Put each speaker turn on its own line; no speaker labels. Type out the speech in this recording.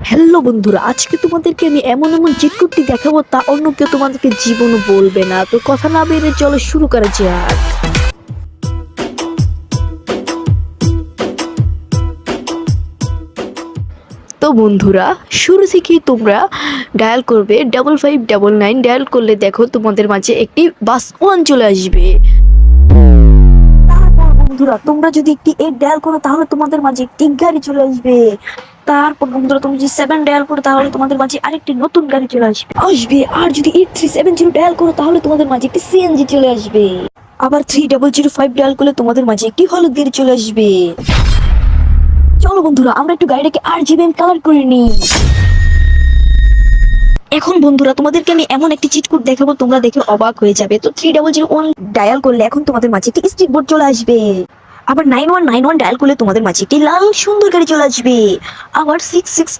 Hello বন্ধুরা, আজকে তোমাদেরকে আমি এমন এমন চিটকুট্টি দেখাবো তা অন্য কেউ তোমাদেরকে জীবনও বলবে না। তো কথা না বেরে চলো শুরু করা যাক। তো বন্ধুরা, শুরু থেকেই তোমরা ডায়াল করবে 5599। ডায়াল করলে দেখো তোমাদের মাঝে একটি বাস ওয়ান চলে আসবে। তারপর বন্ধুরা, তোমরা যদি একটি 8 ডায়াল করো তাহলে তোমাদের মাঝে একটি গাড়ি চলে আসবে। তারপর বন্ধুরা, তুমি যদি 7 ডায়াল করো তাহলে তোমাদের মাঝে আরেকটি নতুন গাড়ি চলে আসবে। আর যদি 8370 ডায়াল করো তাহলে তোমাদের মাঝে একটি সিএনজি চলে আসবে। আবার 3005 ডায়াল করলে তোমাদের মাঝে একটি হলুদ গাড়ি চলে আসবে। চলো বন্ধুরা, আমরা একটু গাড়িটাকে RGB কালার করে নিই। এখন বন্ধুরা, তোমাদেরকে আমি এমন একটি চিটকুট দেখাবো, তোমরা দেখে অবাক হয়ে যাবে। তো 3001 ডায়াল করলে এখন তোমাদের মাঝে একটি স্টিক বোর্ড চলে আসবে। আবার 9191 ডায়াল করলে তোমাদের মাঝে একটি লাল সুন্দর গাড়ি চলে আসবে। আবার 66